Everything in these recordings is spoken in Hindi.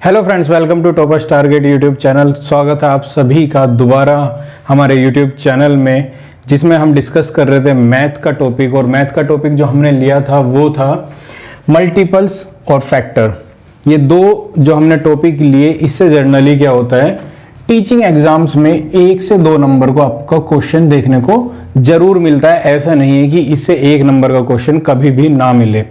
Hello friends, welcome to toppers target YouTube channel. स्वागत है आप सभी का दोबारा हमारे यूट्यूब चैनल में, जिसमें हम डिस्कस कर रहे थे मैथ का टॉपिक। और मैथ का टॉपिक जो हमने लिया था वो था मल्टीपल्स और फैक्टर। ये दो जो हमने टॉपिक लिए, इससे जनरली क्या होता है, टीचिंग एग्जाम्स में 1 से 2 नंबर को आपका क्वेश्चन देखने को जरूर मिलता है। ऐसा नहीं है कि इससे 1 नंबर का क्वेश्चन कभी भी ना मिले।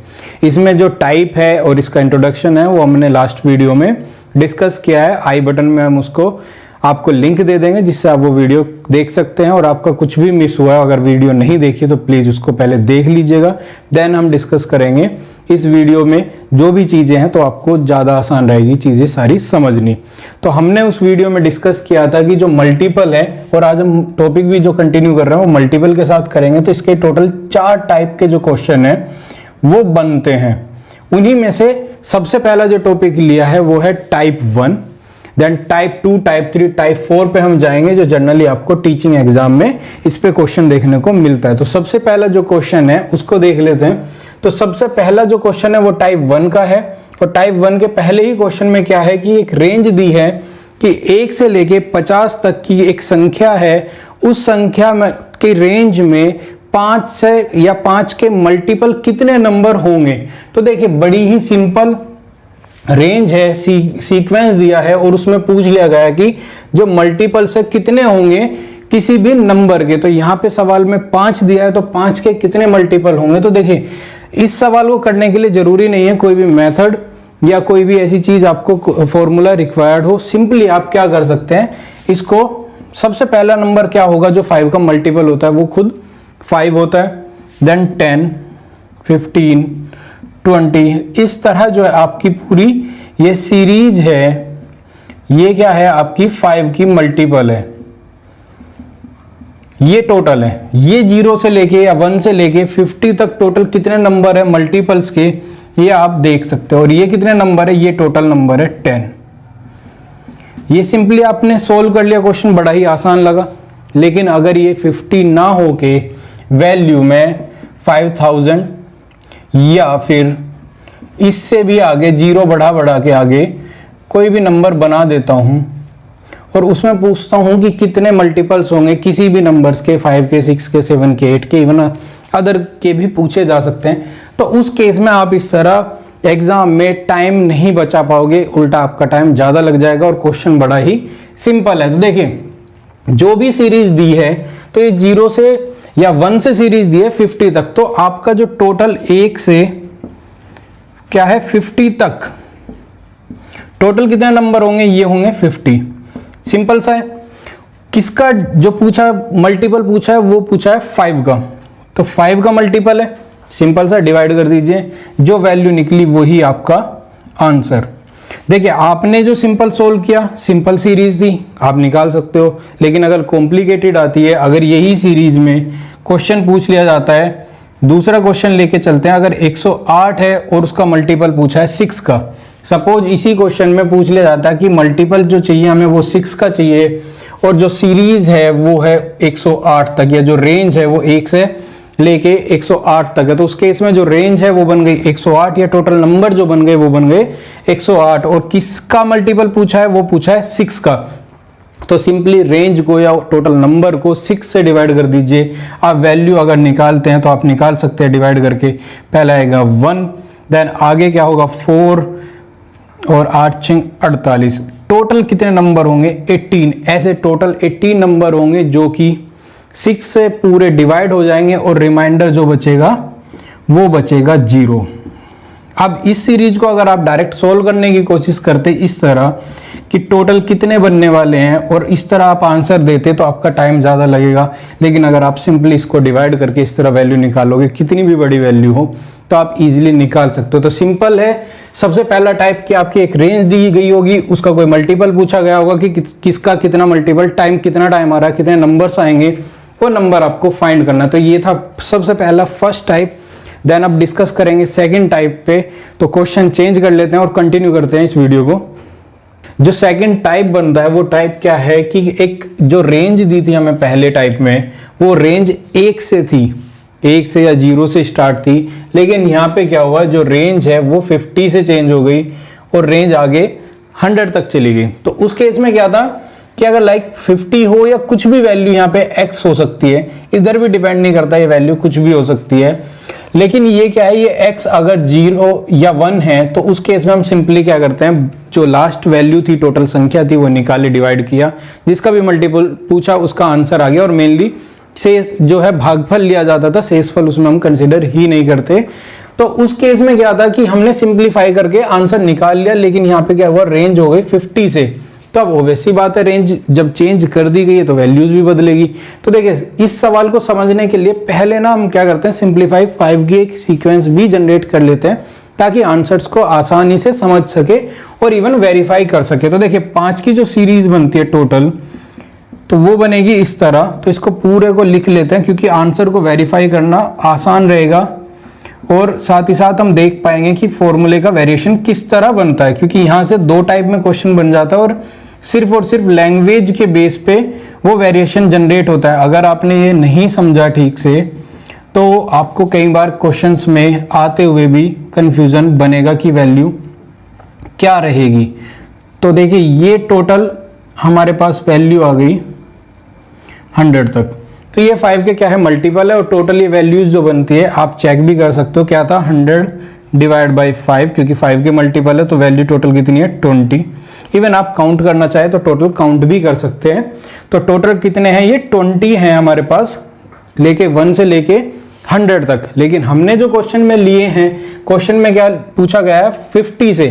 इसमें जो टाइप है और इसका इंट्रोडक्शन है वो हमने लास्ट वीडियो में डिस्कस किया है। आई बटन में हम उसको आपको लिंक दे देंगे, जिससे आप वो वीडियो देख सकते हैं। और आपका कुछ भी मिस हुआ है, अगर वीडियो नहीं देखी तो प्लीज़ उसको पहले देख लीजिएगा, देन हम डिस्कस करेंगे इस वीडियो में जो भी चीज़ें हैं, तो आपको ज़्यादा आसान रहेगी चीज़ें सारी समझनी। तो हमने उस वीडियो में डिस्कस किया था कि जो मल्टीपल है, और आज हम टॉपिक भी जो कंटिन्यू कर रहे हैं वो मल्टीपल के साथ करेंगे। तो इसके टोटल 4 टाइप के जो क्वेश्चन है वो बनते हैं। उन्हीं में से सबसे पहला जो टॉपिक लिया है वो है type 1, then type 2, type 3, type 4 पे हम जाएंगे, जो जनरली आपको टीचिंग एग्जाम में इस पे क्वेश्चन देखने को मिलता है। तो सबसे पहला जो क्वेश्चन है उसको देख लेते हैं। तो सबसे पहला जो क्वेश्चन है वो टाइप 1 का है। और टाइप 1 के पहले ही क्वेश्चन में क्या है कि एक रेंज दी है कि 1 से लेके 50 तक की एक संख्या है, उस संख्या में की रेंज में 5 से या 5 के मल्टीपल कितने नंबर होंगे। तो देखिए, बड़ी ही सिंपल रेंज है, सीक्वेंस दिया है और उसमें पूछ लिया गया है कि जो मल्टीपल से कितने होंगे किसी भी नंबर के। तो यहाँ पे सवाल में 5 दिया है, तो 5 के कितने मल्टीपल होंगे। तो देखिए, इस सवाल को करने के लिए जरूरी नहीं है कोई भी मेथड या कोई भी ऐसी चीज आपको फॉर्मूला रिक्वायर्ड हो। सिंपली आप क्या कर सकते हैं, इसको सबसे पहला नंबर क्या होगा जो 5 का मल्टीपल होता है, वो खुद 5 होता है। देन 10, 15, 20, इस तरह जो है आपकी पूरी ये सीरीज है, ये क्या है, आपकी 5 की मल्टीपल है। ये टोटल है, ये 0 से लेके या 1 से लेके 50 तक टोटल कितने नंबर है मल्टीपल्स के, ये आप देख सकते हो। और ये कितने नंबर है, ये टोटल नंबर है 10। ये सिंपली आपने सोल्व कर लिया क्वेश्चन, बड़ा ही आसान लगा। लेकिन अगर ये 50 ना हो के वैल्यू में 5000 या फिर इससे भी आगे 0 बढ़ा के आगे कोई भी नंबर बना देता हूं और उसमें पूछता हूं कि कितने मल्टीपल्स होंगे किसी भी नंबर्स के, 5 के, 6 के, 7 के, 8 के, इवन अदर के भी पूछे जा सकते हैं। तो उस केस में आप इस तरह एग्जाम में टाइम नहीं बचा पाओगे, उल्टा आपका टाइम ज्यादा लग जाएगा और क्वेश्चन बड़ा ही सिंपल है। तो देखिए, जो भी सीरीज दी है, तो ये 0 से या 1 से सीरीज दी है 50 तक, तो आपका जो टोटल 1 से क्या है 50 तक टोटल कितने नंबर होंगे, ये होंगे 50। सिंपल सा है। किसका जो पूछा मल्टीपल पूछा है, वो पूछा है 5 का। तो 5 का मल्टीपल है, सिंपल सा डिवाइड कर दीजिए, जो वैल्यू निकली वही आपका आंसर। देखिए, आपने जो सिंपल सोल्व किया, सिंपल सीरीज थी, आप निकाल सकते हो। लेकिन अगर कॉम्प्लिकेटेड आती है, अगर यही सीरीज में क्वेश्चन पूछ लिया जाता है, दूसरा क्वेश्चन लेके चलते हैं। अगर 108 है और उसका मल्टीपल पूछा है 6 का, सपोज इसी क्वेश्चन में पूछ लिया जाता है कि मल्टीपल जो चाहिए हमें वो 6 का चाहिए, और जो सीरीज है वो है 108 तक, या जो रेंज है वो 1 से लेके 108 तक है। तो उस केस में जो रेंज है वो बन गई 108, या टोटल नंबर जो बन गए वो बन गए 108। और किसका मल्टीपल पूछा है, वो पूछा है 6 का। तो सिंपली रेंज को या टोटल नंबर को 6 से डिवाइड कर दीजिए। आप वैल्यू अगर निकालते हैं तो आप निकाल सकते हैं डिवाइड करके। पहला आएगा 1, देन आगे क्या होगा 4 और 8 6 48। टोटल कितने नंबर होंगे 18। ऐसे टोटल 18 नंबर होंगे जो कि 6 से पूरे डिवाइड हो जाएंगे, और रिमाइंडर जो बचेगा वो बचेगा 0। अब इस सीरीज को अगर आप डायरेक्ट सोल्व करने की कोशिश करते इस तरह कि टोटल कितने बनने वाले हैं, और इस तरह आप आंसर देते, तो आपका टाइम ज़्यादा लगेगा। लेकिन अगर आप सिंपली इसको डिवाइड करके इस तरह वैल्यू निकालोगे, कितनी भी बड़ी वैल्यू हो, तो आप इजीली निकाल सकते हो। तो सिंपल है। सबसे पहला टाइप की आपकी एक रेंज दी गई होगी, उसका कोई मल्टीपल पूछा गया होगा कि किसका कितना मल्टीपल, टाइम कितना टाइम आ रहा है, कितने नंबर्स आएंगे, वो नंबर आपको फाइंड करना। तो ये था सबसे पहला फर्स्ट टाइप। देन अब डिस्कस करेंगे सेकंड टाइप पे। तो क्वेश्चन चेंज कर लेते हैं और कंटिन्यू करते हैं इस वीडियो को। जो सेकंड टाइप बनता है वो टाइप क्या है कि एक जो रेंज दी थी हमें पहले टाइप में, वो रेंज 1 से थी, 1 से या 0 से स्टार्ट थी। लेकिन यहाँ पे क्या हुआ, जो रेंज है वो 50 से चेंज हो गई और रेंज आगे 100 तक चली गई। तो उस केस में क्या था कि अगर लाइक 50 हो या कुछ भी वैल्यू यहाँ पे x हो सकती है, इधर भी डिपेंड नहीं करता, ये वैल्यू कुछ भी हो सकती है। लेकिन ये क्या है, ये x अगर 0 या 1 है तो उस केस में हम सिंपली क्या करते हैं, जो लास्ट वैल्यू थी, टोटल संख्या थी, वो निकाले, डिवाइड किया, जिसका भी मल्टीपल पूछा उसका आंसर आ गया। और मेनली शेष जो है भागफल लिया जाता था, शेषफल उसमें हम कंसिडर ही नहीं करते। तो उस केस में क्या था कि हमने सिंप्लीफाई करके आंसर निकाल लिया, लेकिन यहाँ पे क्या हुआ, रेंज हो गई 50 से। तो अब ओब्वियसली बात है, रेंज जब चेंज कर दी गई है तो वैल्यूज भी बदलेगी। तो देखिए इस सवाल को समझने के लिए पहले ना हम क्या करते हैं, सिंप्लीफाई 5 की एक सीक्वेंस भी जनरेट कर लेते हैं ताकि आंसर्स को आसानी से समझ सके और इवन वेरीफाई कर सके। तो देखिए 5 की जो सीरीज बनती है टोटल, तो वो बनेगी इस तरह। तो इसको पूरे को लिख लेते हैं क्योंकि आंसर को वेरीफाई करना आसान रहेगा और साथ ही साथ हम देख पाएंगे कि फॉर्मूले का वेरिएशन किस तरह बनता है, क्योंकि यहाँ से 2 टाइप में क्वेश्चन बन जाता है और सिर्फ लैंग्वेज के बेस पे वो वेरिएशन जनरेट होता है। अगर आपने ये नहीं समझा ठीक से तो आपको कई बार क्वेश्चंस में आते हुए भी कंफ्यूजन बनेगा कि वैल्यू क्या रहेगी। तो देखिए ये टोटल हमारे पास वैल्यू आ गई 100 तक। तो ये 5 के क्या है, मल्टीपल है और टोटल ये वैल्यूज जो बनती है आप चेक भी कर सकते हो। क्या था, 100 डिवाइड बाई 5, क्योंकि 5 के मल्टीपल है तो वैल्यू टोटल कितनी है, 20। इवन आप काउंट करना चाहे तो टोटल काउंट भी कर सकते हैं। तो टोटल कितने हैं, ये 20 हैं हमारे पास, लेके 1 से लेके 100 तक। लेकिन हमने जो क्वेश्चन में लिए हैं, क्वेश्चन में क्या पूछा गया है, 50 से।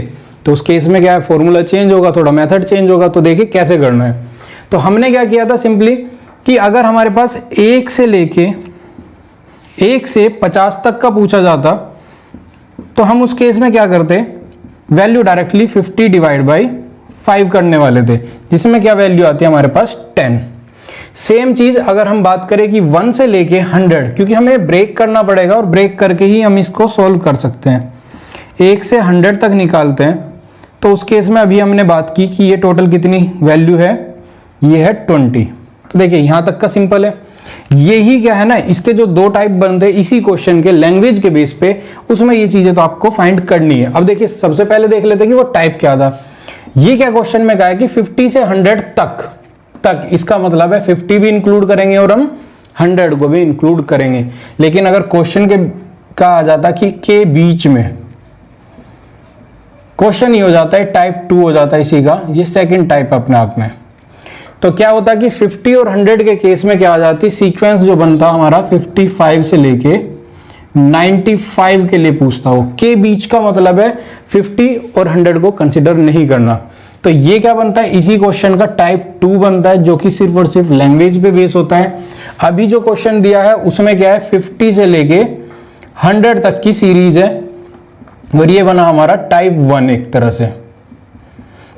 तो उस केस में क्या है, फॉर्मूला चेंज होगा, थोड़ा मेथड चेंज होगा। तो देखिए कैसे करना है। तो हमने क्या किया था सिंपली कि अगर हमारे पास 1 से 50 तक का पूछा जाता तो हम उस केस में क्या करते, वैल्यू डायरेक्टली 50 डिवाइड बाई 5 करने वाले थे, जिसमें क्या वैल्यू आती है हमारे पास 10। सेम चीज अगर हम बात करें कि 1 से लेके 100, क्योंकि हमें ब्रेक करना पड़ेगा और ब्रेक करके ही हम इसको सोल्व कर सकते हैं। 1 से 100 तक निकालते हैं तो उस केस में अभी हमने बात की कि ये टोटल कितनी वैल्यू है, ये है 20। तो देखिए यहां तक का सिंपल है। यही क्या है ना, इसके जो 2 टाइप बनते हैं इसी क्वेश्चन के लैंग्वेज के बेस पे, उसमें ये चीजें तो आपको फाइंड करनी है। अब देखिए सबसे पहले देख लेते हैं कि वो टाइप क्या था। ये क्या क्वेश्चन में कहा है कि 50 से 100 तक, इसका मतलब है 50 भी इंक्लूड करेंगे और हम 100 को भी इंक्लूड करेंगे। लेकिन अगर क्वेश्चन के का आ जाता कि के बीच में, क्वेश्चन ही हो जाता है टाइप 2 हो जाता है इसी का, ये सेकंड टाइप अपने आप में। तो क्या होता कि 50 और 100 के केस में क्या आ जाती, सीक्वेंस जो बनता हमारा 55 से लेके 95 के लिए पूछता हो। के बीच का मतलब है 50 और 100 को कंसिडर नहीं करना। तो ये क्या बनता है, इसी क्वेश्चन का टाइप 2 बनता है, जो कि सिर्फ और सिर्फ लैंग्वेज पे बेस होता है। अभी जो क्वेश्चन दिया है उसमें क्या है, 50 से लेके 100 तक की सीरीज है और ये बना हमारा टाइप 1 एक तरह से।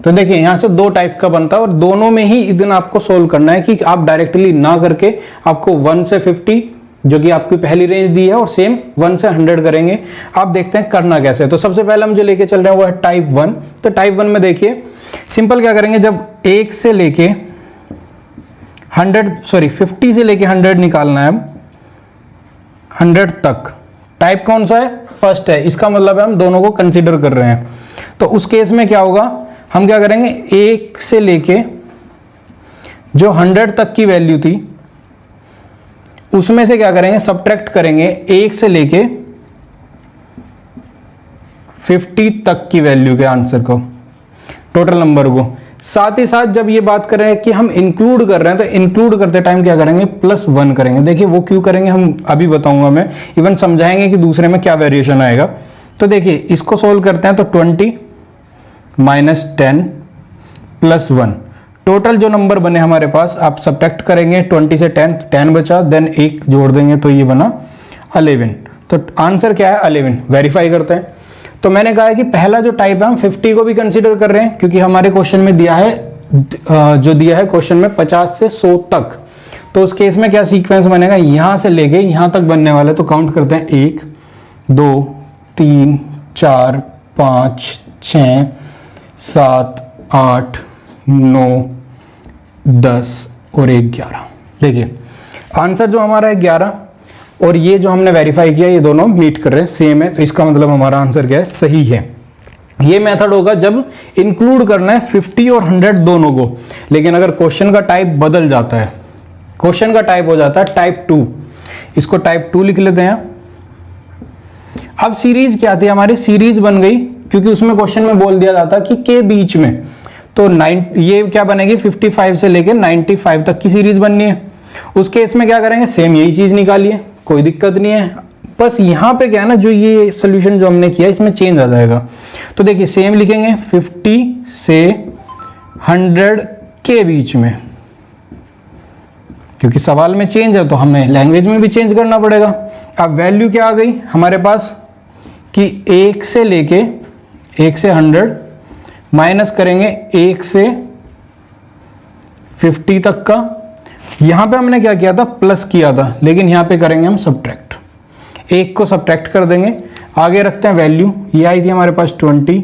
तो देखिए यहां से 2 टाइप का बनता है और दोनों में ही इतना आपको सोल्व करना है कि आप डायरेक्टली ना करके आपको 1 से 50 जो कि आपकी पहली रेंज दी है और सेम 1 से 100 करेंगे। आप देखते हैं करना कैसे। तो सबसे पहले हम जो लेके चल रहे हैं वो है टाइप 1। तो टाइप 1 में देखिए सिंपल क्या करेंगे, जब 1 से लेके 50 से लेके 100 निकालना है, 100 तक टाइप कौन सा है, फर्स्ट है। इसका मतलब है हम दोनों को कंसीडर कर रहे हैं। तो उस केस में क्या होगा, हम क्या करेंगे, 1 से लेके जो 100 तक की वैल्यू थी उसमें से क्या करेंगे, सब्ट्रैक्ट करेंगे 1 से लेके 50 तक की वैल्यू के आंसर को, टोटल नंबर को। साथ ही साथ जब ये बात कर रहे हैं कि हम इंक्लूड कर रहे हैं, तो इंक्लूड करते टाइम क्या करेंगे, +1 करेंगे। देखिए वो क्यों करेंगे हम अभी बताऊंगा मैं, इवन समझाएंगे कि दूसरे में क्या वेरिएशन आएगा। तो देखिए इसको सोल्व करते हैं तो 20 -10 +1, टोटल जो नंबर बने हमारे पास, आप सब्ट्रैक्ट करेंगे 20 से 10 बचा, देन 1 जोड़ देंगे तो ये बना 11। तो आंसर क्या है, 11। वेरीफाई करते हैं। तो मैंने कहा है कि पहला जो टाइप है हम 50 को भी कंसीडर कर रहे हैं, क्योंकि हमारे क्वेश्चन में दिया है, जो दिया है क्वेश्चन में 50 से 100 तक। तो उस केस में क्या सीक्वेंस बनेगा, यहां से लेके यहां तक बनने वाले। तो काउंट करते हैं 1 2 3 4 5 6 7 8 9 10 और 11। देखिए आंसर जो हमारा है 11 और ये जो हमने वेरीफाई किया ये दोनों मीट कर रहे हैं, सेम है। तो इसका मतलब हमारा आंसर क्या है, सही है। ये मेथड होगा जब इंक्लूड करना है 50 और 100 दोनों को। लेकिन अगर क्वेश्चन का टाइप बदल जाता है, क्वेश्चन का टाइप हो जाता है टाइप 2, इसको टाइप 2 लिख लेते हैं। अब सीरीज क्या थी हमारी, सीरीज बन गई क्योंकि उसमें क्वेश्चन में बोल दिया जाता कि के बीच में, तो ये क्या बनेगी 55 से लेकर 95 तक की सीरीज बननी है। उस केस में क्या करेंगे, सेम यही चीज निकालिए, कोई दिक्कत नहीं है। बस यहाँ पे क्या है ना, जो ये सोल्यूशन जो हमने किया इसमें चेंज आ जाएगा। तो देखिए सेम लिखेंगे 50 से 100 के बीच में, क्योंकि सवाल में चेंज है तो हमें लैंग्वेज में भी चेंज करना पड़ेगा। अब वैल्यू क्या आ गई हमारे पास कि 1 से 100 माइनस करेंगे 1 से 50 तक का। यहां पे हमने क्या किया था, प्लस किया था, लेकिन यहां पे करेंगे हम सब्ट्रैक्ट, 1 को सब्ट्रैक्ट कर देंगे। आगे रखते हैं वैल्यू, ये आई थी हमारे पास 20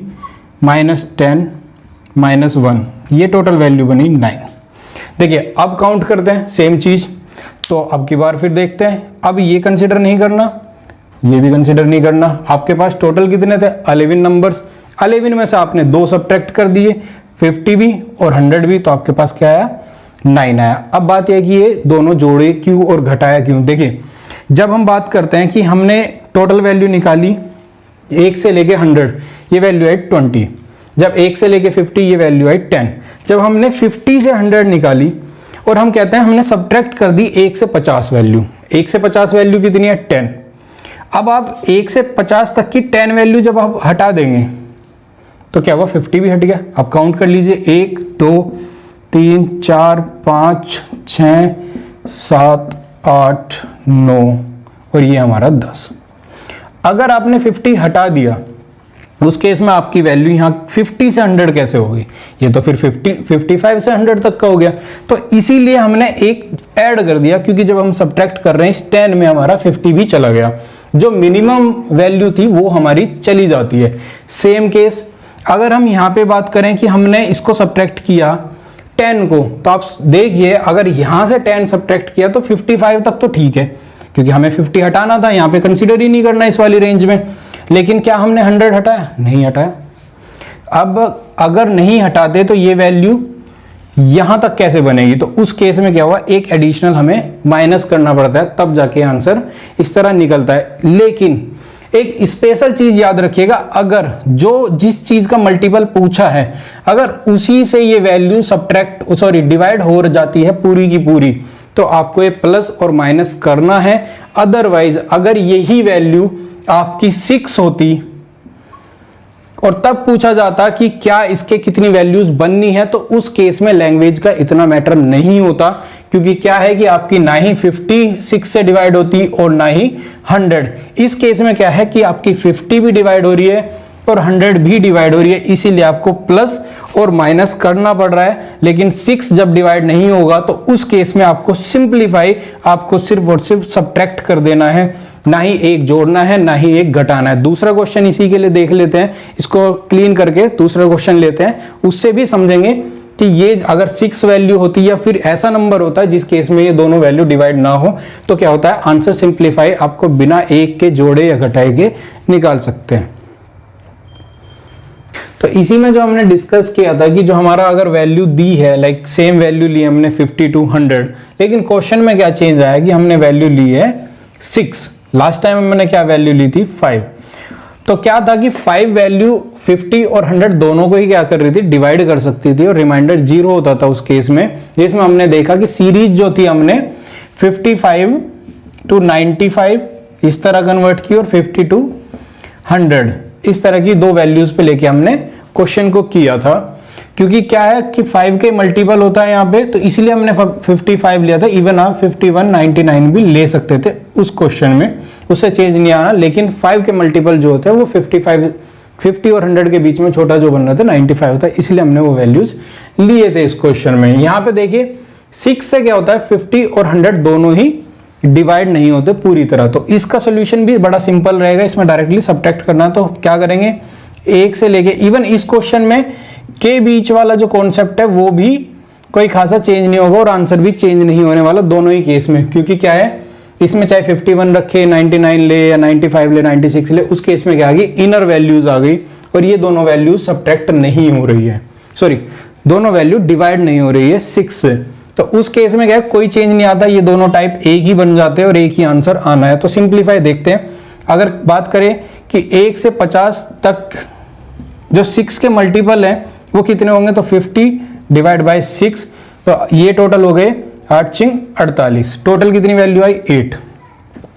माइनस 10 माइनस 1, ये टोटल वैल्यू बनी 9। देखिए अब काउंट करते हैं सेम चीज, तो अब की बार फिर देखते हैं। अब ये कंसिडर नहीं करना, ये भी कंसिडर नहीं करना। आपके पास टोटल कितने थे, 11 नंबर्स, 11 में से आपने 2 सब्ट्रैक्ट कर दिए, 50 भी और 100 भी, तो आपके पास क्या आया, 9 आया। अब बात यह कि ये दोनों जोड़े क्यों और घटाया क्यों। देखिए जब हम बात करते हैं कि हमने टोटल वैल्यू निकाली 1 से लेके 100, ये वैल्यू आई 20, जब 1 से लेके 50 ये वैल्यू आई 10। जब हमने 50 से 100 निकाली और हम कहते हैं हमने सब्ट्रैक्ट कर दी 1 से 50 वैल्यू, 1 से 50 वैल्यू कितनी है, 10। अब आप 1 से 50 तक की 10 वैल्यू जब आप हटा देंगे तो क्या हुआ, 50 भी हट गया। अब काउंट कर लीजिए, 1 2 3 4 5 6 7 8 9 और ये हमारा 10। अगर आपने 50 हटा दिया उस केस में आपकी वैल्यू यहाँ 50 से 100 कैसे होगी, ये तो फिर 55 से 100 तक का हो गया। तो इसीलिए हमने एक ऐड कर दिया, क्योंकि जब हम सब्ट्रैक्ट कर रहे हैं इस 10 में हमारा 50 भी चला गया, जो मिनिमम वैल्यू थी वो हमारी चली जाती है। सेम केस अगर हम यहाँ पे बात करें कि हमने इसको सब्ट्रैक्ट किया 10 को, तो आप देखिए अगर यहाँ से 10 सब्ट्रैक्ट किया तो 55 तक तो ठीक है, क्योंकि हमें 50 हटाना था, यहाँ पे कंसिडर ही नहीं करना इस वाली रेंज में। लेकिन क्या हमने 100 हटाया, नहीं हटाया। अब अगर नहीं हटाते तो ये वैल्यू यहां तक कैसे बनेगी, तो उस केस में क्या हुआ, एक एडिशनल हमें माइनस करना पड़ता है, तब जाके आंसर इस तरह निकलता है। लेकिन एक स्पेशल चीज याद रखिएगा, अगर जो जिस चीज का मल्टीपल पूछा है अगर उसी से ये वैल्यू डिवाइड हो जाती है पूरी की पूरी, तो आपको ये प्लस और माइनस करना है। अदरवाइज अगर यही वैल्यू आपकी 6 होती और तब पूछा जाता कि क्या इसके कितनी वैल्यूज बननी है, तो उस केस में लैंग्वेज का इतना मैटर नहीं होता, क्योंकि क्या है कि आपकी ना ही 56 से डिवाइड होती और ना ही 100। इस केस में क्या है कि आपकी 50 भी डिवाइड हो रही है और 100 भी डिवाइड हो रही है, इसीलिए आपको प्लस और माइनस करना पड़ रहा है। लेकिन 6 जब डिवाइड नहीं होगा तो उस केस में आपको सिंप्लीफाई, आपको सिर्फ और सिर्फ सब्ट्रैक्ट कर देना है, ना ही एक जोड़ना है ना ही एक घटाना है। दूसरा क्वेश्चन इसी के लिए देख लेते हैं, इसको क्लीन करके दूसरा क्वेश्चन लेते हैं, उससे भी समझेंगे कि ये अगर 6 वैल्यू होती या फिर ऐसा नंबर होता है जिस केस में ये दोनों वैल्यू डिवाइड ना हो, तो क्या होता है, आंसर सिंप्लीफाई आपको बिना एक के जोड़े या घटाए के निकाल सकते हैं। तो इसी में जो हमने डिस्कस किया था कि जो हमारा अगर वैल्यू दी है, लाइक सेम वैल्यू ली हमने 50 to 100, लेकिन क्वेश्चन में क्या चेंज आया कि हमने वैल्यू ली है 6, लास्ट टाइम हमने क्या वैल्यू ली थी 5। तो क्या था कि 5 वैल्यू 50 और 100 दोनों को ही क्या कर रही थी, डिवाइड कर सकती थी, और रिमाइंडर 0 होता था उस केस में, जिसमें हमने देखा कि सीरीज जो थी हमने 55 to 95 इस तरह कन्वर्ट की और 50 to 100 इस तरह की दो वैल्यूज पे लेके हमने क्वेश्चन को किया था। क्योंकि क्या है कि 5 के मल्टीपल होता है यहाँ पे, तो इसीलिए हमने 55 लिया था। इवन आप 51, 99 भी ले सकते थे उस क्वेश्चन में, उससे चेंज नहीं आना। लेकिन 5 के मल्टीपल जो होते हैं वो 50 और 100 के बीच में छोटा जो बन रहा था 95 होता है, इसलिए हमने वो वैल्यूज लिए थे इस क्वेश्चन में। यहाँ पे देखिए 6 से क्या होता है, 50 और 100 दोनों ही डिवाइड नहीं होते पूरी तरह। तो इसका सोल्यूशन भी बड़ा सिंपल रहेगा, इसमें डायरेक्टली सब्ट्रैक्ट करना। तो क्या करेंगे, 1 से लेके इवन इस क्वेश्चन में के बीच वाला जो कॉन्सेप्ट है वो भी कोई खासा चेंज नहीं होगा और आंसर भी चेंज नहीं होने वाला दोनों ही केस में। क्योंकि क्या है, इसमें चाहे 51 रखे, 99 ले या 95 ले, 96 ले, उस केस में क्या आ गई, इनर वैल्यूज आ गई और ये दोनों वैल्यू सब्ट्रैक्ट नहीं हो रही है, सॉरी दोनों वैल्यू डिवाइड नहीं हो रही है 6 से, तो उस केस में क्या है, कोई चेंज नहीं आता, ये दोनों टाइप एक ही बन जाते हैं और एक ही आंसर आना है। तो सिंप्लीफाई देखते हैं। अगर बात करें कि 1 से 50 तक जो 6 के मल्टीपल हैं वो कितने होंगे, तो 50 डिवाइड बाय 6, तो ये टोटल हो गए 8 चिंग 48, टोटल कितनी वैल्यू आई 8।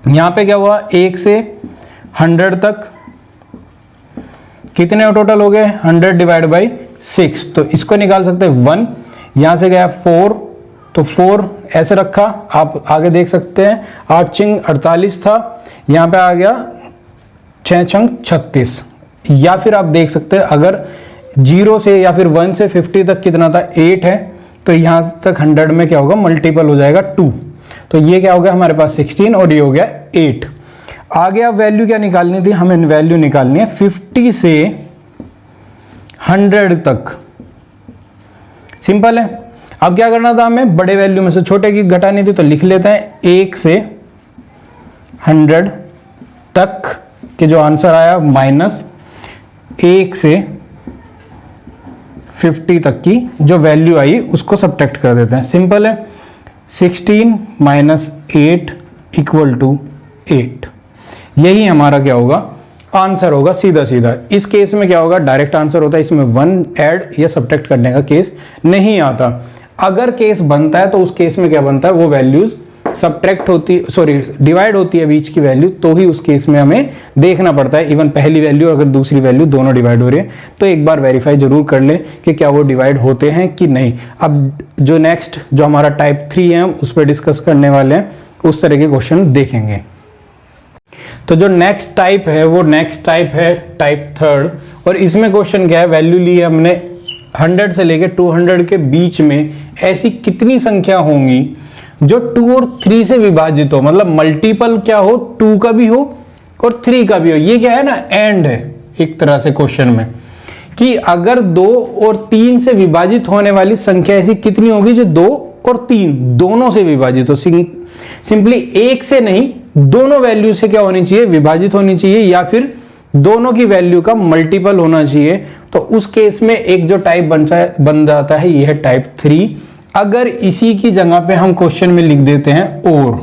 यहां पे क्या हुआ, 1 से 100 तक कितने टोटल हो गए, 100 डिवाइड बाई 6, तो इसको निकाल सकते हैं 1, यहां से गया 4, तो 4 ऐसे रखा, आप आगे देख सकते हैं 8 चिंग 48 था, यहां पे आ गया 6 छंग 36, या फिर आप देख सकते हैं अगर 0 से या फिर 1 से 50 तक कितना था 8 है, तो यहां तक 100 में क्या होगा, मल्टीपल हो जाएगा 2, तो ये क्या हो गया हमारे पास 16 और ये हो गया 8। आगे अब वैल्यू क्या निकालनी थी, हमें वैल्यू निकालनी है 50 से 100 तक, सिंपल है। अब क्या करना था, हमें बड़े वैल्यू में से छोटे की घटानी थी, तो लिख लेते हैं 1 से 100 तक के जो आंसर आया माइनस 1 से 50 तक की जो वैल्यू आई उसको सब्ट्रैक्ट कर देते हैं, सिंपल है। 16 माइनस 8 इक्वल टू 8, यही हमारा क्या होगा, आंसर होगा सीधा सीधा। इस केस में क्या होगा, डायरेक्ट आंसर होता है, इसमें 1 ऐड या सब्ट्रैक्ट करने का केस नहीं आता। अगर केस बनता है तो उस केस में क्या बनता है, वो वैल्यूज सब्ट्रैक्ट होती, सॉरी डिवाइड होती है बीच की वैल्यू, तो ही उस केस में हमें देखना पड़ता है। इवन पहली वैल्यू अगर दूसरी वैल्यू दोनों डिवाइड हो रही है तो एक बार वेरीफाई जरूर कर ले कि क्या वो डिवाइड होते हैं कि नहीं। अब जो नेक्स्ट जो हमारा टाइप 3 है उस पर डिस्कस करने वाले हैं, उस तरह के क्वेश्चन देखेंगे। तो जो नेक्स्ट टाइप है वो नेक्स्ट टाइप है टाइप 3, और इसमें क्वेश्चन क्या है, वैल्यू ली है हमने 100 से लेके 200 के बीच में ऐसी कितनी संख्या होंगी जो 2 और 3 से विभाजित हो, मतलब मल्टीपल क्या हो, 2 का भी हो और 3 का भी हो। ये क्या है ना, एंड है एक तरह से क्वेश्चन में, कि अगर 2 और 3 से विभाजित होने वाली संख्या ऐसी कितनी होगी जो 2 और 3 दोनों से विभाजित हो। सिंपली एक से नहीं, दोनों वैल्यू से क्या होनी चाहिए, विभाजित होनी चाहिए, या फिर दोनों की वैल्यू का मल्टीपल होना चाहिए। तो उस केस में एक जो टाइप बन जाता है ये है टाइप 3। अगर इसी की जगह पे हम क्वेश्चन में लिख देते हैं और,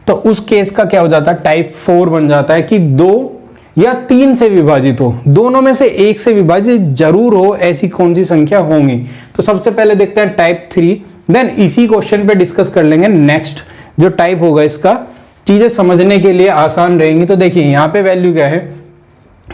तो उस केस का क्या हो जाता है, टाइप 4 बन जाता है कि 2 या 3 से विभाजित हो, दोनों में से एक से विभाजित जरूर हो, ऐसी कौन सी संख्या होंगी। तो सबसे पहले देखते हैं टाइप 3, देन इसी क्वेश्चन पे डिस्कस कर लेंगे नेक्स्ट जो टाइप होगा इसका, चीजें समझने के लिए आसान रहेंगी। तो देखिए यहाँ पे वैल्यू क्या है,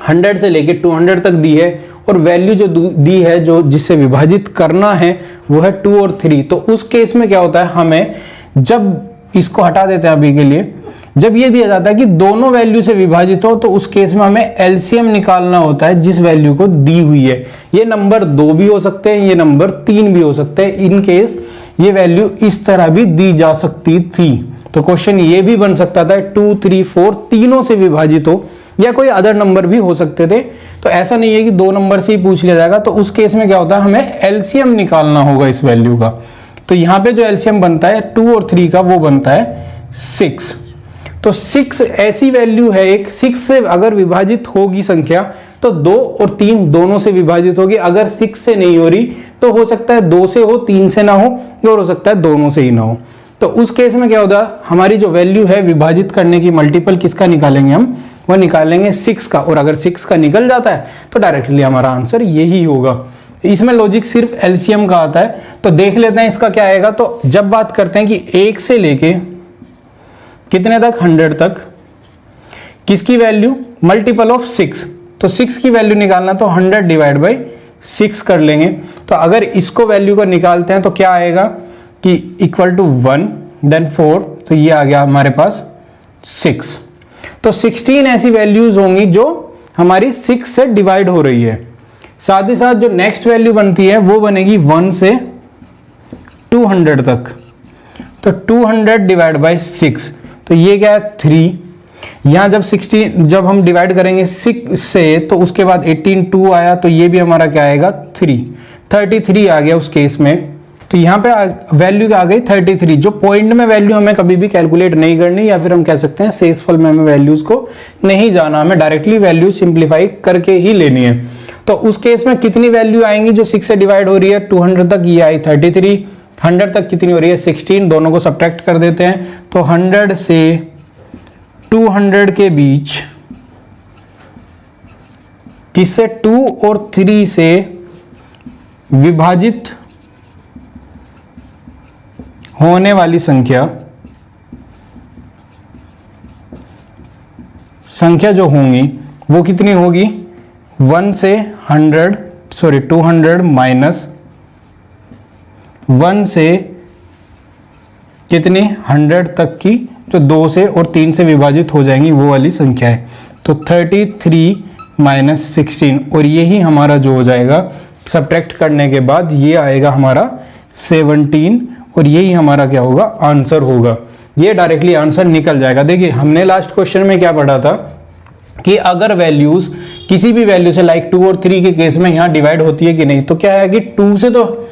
100 से लेके 200 तक दी है, और वैल्यू जो दी है जो जिससे विभाजित करना है वो है 2 और 3। तो उस केस में क्या होता है, हमें जब इसको हटा देते हैं अभी के लिए, जब ये दिया जाता है कि दोनों वैल्यू से विभाजित हो, तो उस केस में हमें एलसीएम निकालना होता है जिस वैल्यू को दी हुई है। ये नंबर 2 भी हो सकते हैं, ये नंबर 3 भी हो सकते हैं, इन केस ये वैल्यू इस तरह भी दी जा सकती थी। तो क्वेश्चन ये भी बन सकता था 2, 3, 4 तीनों से विभाजित हो, या कोई अदर नंबर भी हो सकते थे। तो ऐसा नहीं है कि 2 नंबर से ही पूछ लिया जाएगा। तो उस केस में क्या होता है, हमें एलसीएम निकालना होगा इस वैल्यू का। तो यहां पे जो एलसीएम बनता है 2 और 3 का, वो बनता है 6। तो 6 ऐसी वैल्यू है, एक 6 से अगर विभाजित होगी संख्या तो 2 और 3 दोनों से विभाजित होगी। अगर 6 से नहीं हो रही तो हो सकता है 2 से हो, 3 से ना हो, और हो सकता है दोनों से ही ना हो। तो उस केस में क्या होगा, हमारी जो वैल्यू है विभाजित करने की मल्टीपल किसका निकालेंगे हम, वो निकालेंगे 6 का। और अगर 6 का निकल जाता है तो डायरेक्टली हमारा आंसर यही होगा। इसमें लॉजिक सिर्फ एलसीएम का आता है। तो देख लेते हैं इसका क्या आएगा। तो जब बात करते हैं कि 1 से लेके कितने तक, 100 तक, किसकी वैल्यू, मल्टीपल ऑफ 6, तो 6 की वैल्यू निकालना, तो 100 डिवाइड बाई 6 कर लेंगे। तो अगर इसको वैल्यू को निकालते हैं तो क्या आएगा कि इक्वल टू 1 देन 4, तो ये आ गया हमारे पास 6। तो 16 ऐसी वैल्यूज होंगी जो हमारी 6 से डिवाइड हो रही है। साथ ही साथ जो नेक्स्ट वैल्यू बनती है वो बनेगी 1 से 200 तक। तो 200 डिवाइड बाई 6, तो ये क्या है 3। यहां जब हम डिवाइड करेंगे 6 से, तो उसके बाद 18 2 आया, तो ये भी हमारा क्या आएगा 3, 33 आ गया उस केस में। तो यहाँ पे वैल्यू आ गई 33। जो पॉइंट में वैल्यू हमें कभी भी कैलकुलेट नहीं करनी, या फिर हम कह सकते हैं शेषफल में हमें वैल्यूज को नहीं जाना, हमें डायरेक्टली वैल्यू सिंप्लीफाई करके ही लेनी है। तो उस केस में कितनी वैल्यू आएंगी जो 6 से डिवाइड हो रही है? 200 तक ये आई 33, 100 तक कितनी हो रही है? 16। दोनों को सब्ट्रैक्ट कर देते हैं, तो 100 से 200 के बीच किससे? 2 और 3 से विभाजित होने वाली संख्या जो होंगी वो कितनी होगी? 1 से 200 माइनस 1 से कितनी 100 तक की, जो 2 से और 3 से विभाजित हो जाएंगी वो वाली संख्या है। तो 33 माइनस 16, और यही हमारा जो हो जाएगा सब्ट्रैक्ट करने के बाद ये आएगा हमारा 17, और यही हमारा क्या होगा? आंसर होगा। ये डायरेक्टली आंसर निकल जाएगा। देखिए हमने लास्ट क्वेश्चन में क्या पढ़ा था कि अगर वैल्यूज किसी भी वैल्यू से लाइक 2 और 3 के केस में यहाँ डिवाइड होती है कि नहीं, तो क्या है कि 2 से तो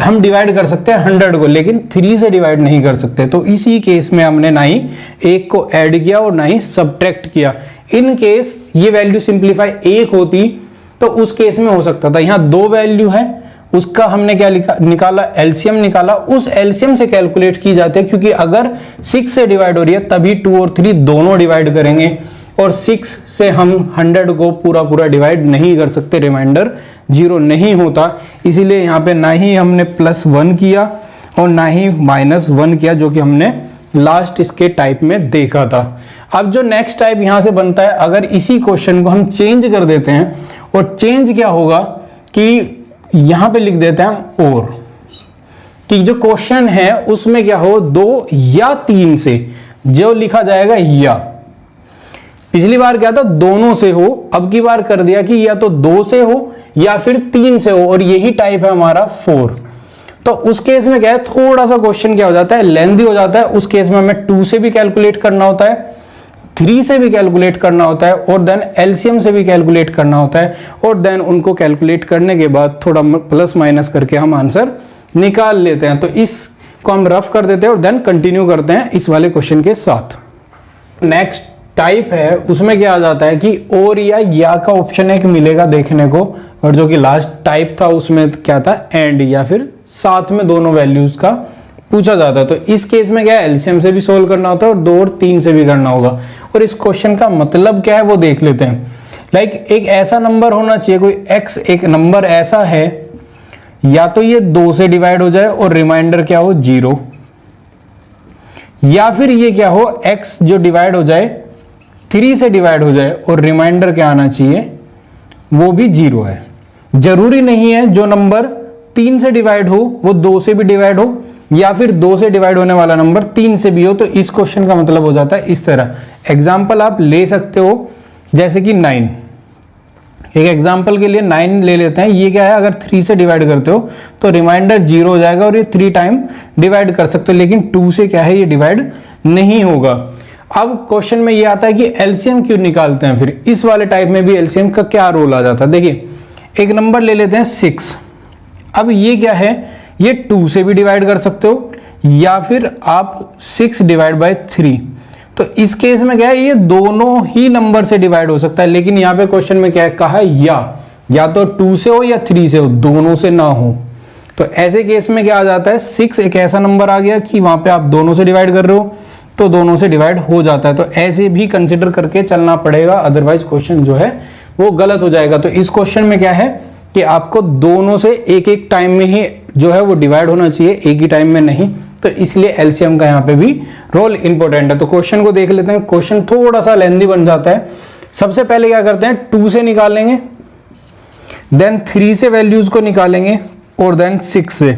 हम डिवाइड कर सकते हैं 100 को, लेकिन 3 से डिवाइड नहीं कर सकते। तो इसी केस में हमने ना ही 1 को ऐड किया और ना ही सब्ट्रैक्ट किया। इन केस ये वैल्यू सिंप्लीफाई 1 होती तो उस केस में हो सकता था। यहाँ 2 वैल्यू है, उसका हमने क्या निकाला? एलसीएम निकाला। उस एलसीएम से कैलकुलेट की जाती है, क्योंकि अगर 6 से डिवाइड हो रही है तभी 2 और 3 दोनों डिवाइड करेंगे, और 6 से हम 100 को पूरा डिवाइड नहीं कर सकते, रिमाइंडर 0 नहीं होता। इसीलिए यहाँ पे ना ही हमने +1 किया और ना ही -1 किया, जो कि हमने लास्ट इसके टाइप में देखा था। अब जो नेक्स्ट टाइप यहाँ से बनता है, अगर इसी क्वेश्चन को हम चेंज कर देते हैं, और चेंज क्या होगा कि यहाँ पे लिख देते हैं और, कि जो क्वेश्चन है उसमें क्या हो? 2 या 3 से, जो लिखा जाएगा या। पिछली बार क्या था? दोनों से हो, अब की बार कर दिया कि या तो 2 से हो या फिर 3 से हो, और यही टाइप है हमारा 4। तो उस केस में क्या है, थोड़ा सा क्वेश्चन क्या हो जाता है? लेंथी हो जाता है। उस केस में हमें 2 से भी कैलकुलेट करना होता है, 3 से भी कैलकुलेट करना होता है, और देन एलसीएम से भी कैलकुलेट करना होता है, और देन उनको कैलकुलेट करने के बाद थोड़ा प्लस माइनस करके हम आंसर निकाल लेते हैं। तो इसको हम रफ कर देते हैं और देन कंटिन्यू करते हैं इस वाले क्वेश्चन के साथ। नेक्स्ट टाइप है, उसमें क्या आ जाता है कि और या का ऑप्शन एक मिलेगा देखने को, और जो कि लास्ट टाइप था उसमें क्या था? एंड, या फिर साथ में दोनों वैल्यूज का पूछा जाता है। तो इस केस में क्या है? एलसीएम से भी सोल्व करना होता है और 2 और 3 से भी करना होगा। और इस क्वेश्चन का मतलब क्या है वो देख लेते हैं। लाइक एक ऐसा नंबर होना चाहिए, कोई x एक नंबर ऐसा है, या तो ये 2 से डिवाइड हो जाए और रिमाइंडर क्या हो? 0, या फिर ये क्या हो? x जो डिवाइड हो जाए 3 से डिवाइड हो जाए और रिमाइंडर क्या आना चाहिए? वो भी 0 है। जरूरी नहीं है जो नंबर 3 से डिवाइड हो वो 2 से भी डिवाइड हो, या फिर 2 से डिवाइड होने वाला नंबर 3 से भी हो। तो इस क्वेश्चन का मतलब हो जाता है इस तरह। एग्जाम्पल आप ले सकते हो, जैसे कि 9। एक एग्जाम्पल के लिए 9 ले लेते हैं। ये क्या है? अगर 3 से डिवाइड करते हो तो रिमाइंडर 0 हो जाएगा, और ये 3 टाइम डिवाइड कर सकते हो, लेकिन 2 से क्या है? ये डिवाइड नहीं होगा। अब क्वेश्चन में ये आता है कि एलसीएम क्यों निकालते हैं? फिर इस वाले टाइप में भी एलसीएम का क्या रोल आ जाता है? देखिए एक नंबर ले लेते हैं 6। अब ये क्या है? ये 2 से भी डिवाइड कर सकते हो, या फिर आप 6 डिवाइड बाय 3। तो इस केस में क्या है? ये दोनों ही नंबर से डिवाइड हो सकता है, लेकिन यहाँ पे क्वेश्चन में क्या है? कहा या तो 2 से हो या 3 से हो, दोनों से ना हो। तो ऐसे केस में क्या आ जाता है? 6 एक ऐसा नंबर आ गया कि वहां पे आप दोनों से डिवाइड कर रहे हो, तो दोनों से डिवाइड हो जाता है। तो ऐसे भी कंसिडर करके चलना पड़ेगा, अदरवाइज क्वेश्चन जो है वो गलत हो जाएगा। तो इस क्वेश्चन में क्या है कि आपको दोनों से एक एक टाइम में ही जो है वो डिवाइड होना चाहिए, एक ही टाइम में नहीं। तो इसलिए एलसीएम का यहाँ पे भी रोल इंपॉर्टेंट है। तो क्वेश्चन को देख लेते हैं। क्वेश्चन थोड़ा सा लेंथी बन जाता है। सबसे पहले क्या करते हैं? 2 से निकालेंगे, देन 3 से वैल्यूज को निकालेंगे, और देन 6 से,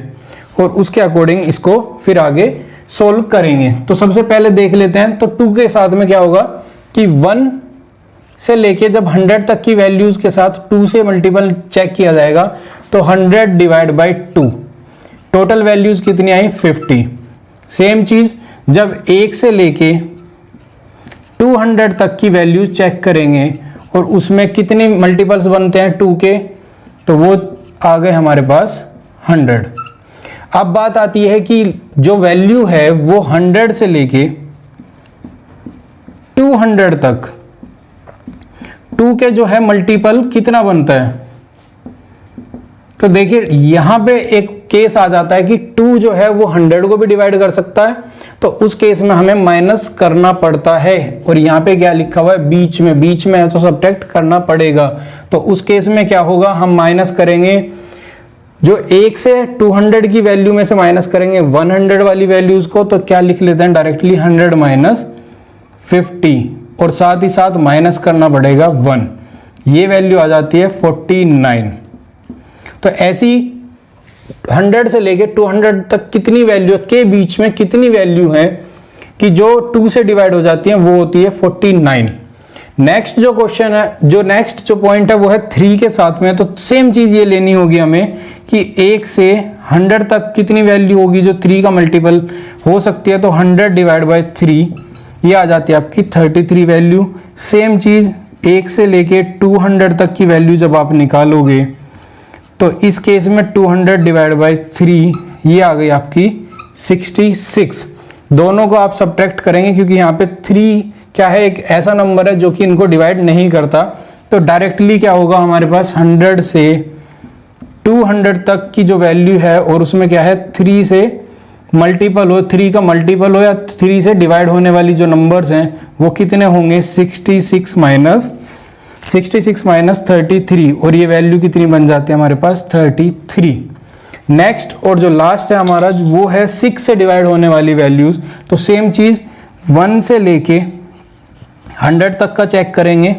और उसके अकॉर्डिंग इसको फिर आगे सोल्व करेंगे। तो सबसे पहले देख लेते हैं। तो 2 के साथ में क्या होगा कि 1 से लेके जब 100 तक की वैल्यूज के साथ 2 से मल्टीपल चेक किया जाएगा, तो 100 डिवाइड बाई 2, टोटल वैल्यूज कितनी आई? 50। सेम चीज जब 1 से लेके 200 तक की वैल्यू चेक करेंगे, और उसमें कितने मल्टीपल्स बनते हैं 2 के? तो वो आ गए हमारे पास 100। अब बात आती है कि जो वैल्यू है वो 100 से लेके 200 तक 2 के जो है मल्टीपल कितना बनता है। तो देखिए यहां पे एक केस आ जाता है कि 2 जो है वो 100 को भी डिवाइड कर सकता है, तो उस केस में हमें माइनस करना पड़ता है। और यहाँ पे क्या लिखा हुआ है, बीच में है तो सब्ट्रैक्ट करना पड़ेगा। तो उस केस में क्या होगा, हम माइनस करेंगे जो 1 से 200 की वैल्यू में से माइनस करेंगे 100 वाली वैल्यूज को, तो क्या लिख लेते हैं डायरेक्टली 100 माइनस 50 और साथ ही साथ माइनस करना पड़ेगा 1, ये वैल्यू आ जाती है 49। तो ऐसी 100 से लेके 200 तक कितनी वैल्यू के बीच में कितनी वैल्यू है कि जो 2 से डिवाइड हो जाती है, वो होती है 49। नेक्स्ट जो क्वेश्चन है, जो नेक्स्ट जो पॉइंट है वो है 3 के साथ में। तो सेम चीज ये लेनी होगी हमें कि 1 से 100 तक कितनी वैल्यू होगी जो 3 का मल्टीपल हो सकती है। तो 100 डिवाइड बाय 3 ये आ जाती है आपकी 33 वैल्यू। सेम चीज 1 से लेके 200 तक की वैल्यू जब आप निकालोगे तो इस केस में 200 डिवाइड बाय 3 ये आ गई आपकी 66। दोनों को आप सब्ट्रैक्ट करेंगे क्योंकि यहाँ पे 3 क्या है, एक ऐसा नंबर है जो कि इनको डिवाइड नहीं करता। तो डायरेक्टली क्या होगा, हमारे पास 100 से 200 तक की जो वैल्यू है और उसमें क्या है 3 से मल्टीपल हो, 3 का मल्टीपल हो या 3 से डिवाइड होने वाली जो नंबर्स हैं वो कितने होंगे 66 माइनस 33 और ये वैल्यू कितनी बन जाती है हमारे पास 33। नेक्स्ट और जो लास्ट है हमारा वो है 6 से डिवाइड होने वाली वैल्यूज। तो सेम चीज 1 से लेके 100 तक का चेक करेंगे।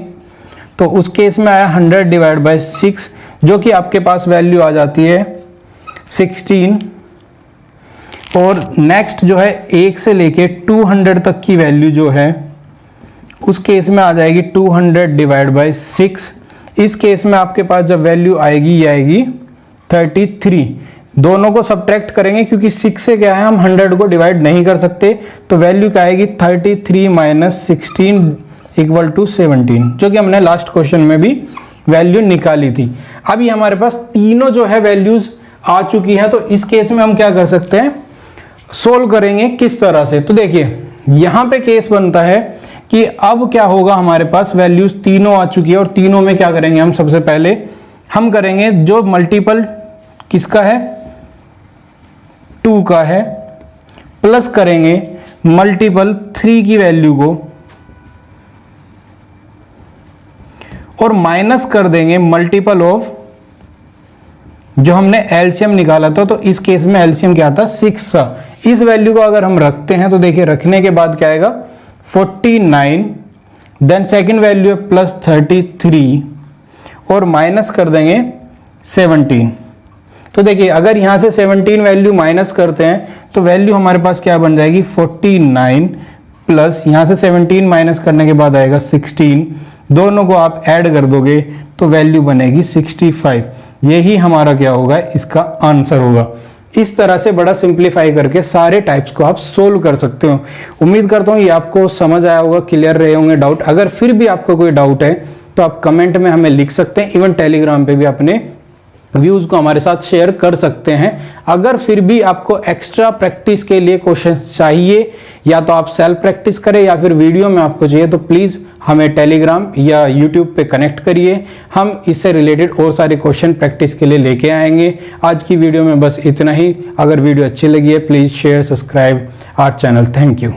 तो उस केस में आया 100 डिवाइड बाय 6 जो कि आपके पास वैल्यू आ जाती है 16। और नेक्स्ट जो है 1 से लेके 200 तक की वैल्यू जो है उस केस में आ जाएगी 200 डिवाइड बाय 6। इस केस में आपके पास जब वैल्यू आएगी ये आएगी 33। दोनों को सब्ट्रैक्ट करेंगे क्योंकि 6 से क्या है हम 100 को डिवाइड नहीं कर सकते। तो वैल्यू क्या आएगी 33 माइनस 16 इक्वल टू 17, जो कि हमने लास्ट क्वेश्चन में भी वैल्यू निकाली थी। अभी हमारे पास तीनों जो है वैल्यूज आ चुकी हैं। तो इस केस में हम क्या कर सकते हैं, सोल्व करेंगे किस तरह से। तो देखिए यहां पे केस बनता है कि अब क्या होगा, हमारे पास वैल्यूज तीनों आ चुकी है और तीनों में क्या करेंगे हम, सबसे पहले हम करेंगे जो मल्टीपल किसका है 2 का है, प्लस करेंगे मल्टीपल 3 की वैल्यू को और माइनस कर देंगे मल्टीपल ऑफ जो हमने एलसीएम निकाला था। तो इस केस में एलसीएम क्या था 6 का। इस वैल्यू को अगर हम रखते हैं तो देखिए रखने के बाद क्या आएगा 49, देन सेकंड वैल्यू है प्लस 33 और माइनस कर देंगे 17। तो देखिए अगर यहां से 17 वैल्यू माइनस करते हैं तो वैल्यू हमारे पास क्या बन जाएगी 49 प्लस यहां से 17 माइनस करने के बाद आएगा 16। दोनों को आप ऐड कर दोगे तो वैल्यू बनेगी 65। यही हमारा क्या होगा, इसका आंसर होगा। इस तरह से बड़ा सिंप्लीफाई करके सारे टाइप्स को आप सोल्व कर सकते हो। उम्मीद करता हूँ ये आपको समझ आया होगा, क्लियर रहे होंगे डाउट। अगर फिर भी आपको कोई डाउट है तो आप कमेंट में हमें लिख सकते हैं। इवन टेलीग्राम पे भी अपने व्यूज को हमारे साथ शेयर कर सकते हैं। अगर फिर भी आपको एक्स्ट्रा प्रैक्टिस के लिए क्वेश्चन चाहिए, या तो आप सेल्फ प्रैक्टिस करें या फिर वीडियो में आपको चाहिए, तो प्लीज हमें टेलीग्राम या यूट्यूब पे कनेक्ट करिए। हम इससे रिलेटेड और सारे क्वेश्चन प्रैक्टिस के लिए लेके आएंगे। आज की वीडियो में बस इतना ही। अगर वीडियो अच्छी लगी है please share subscribe our channel. Thank you.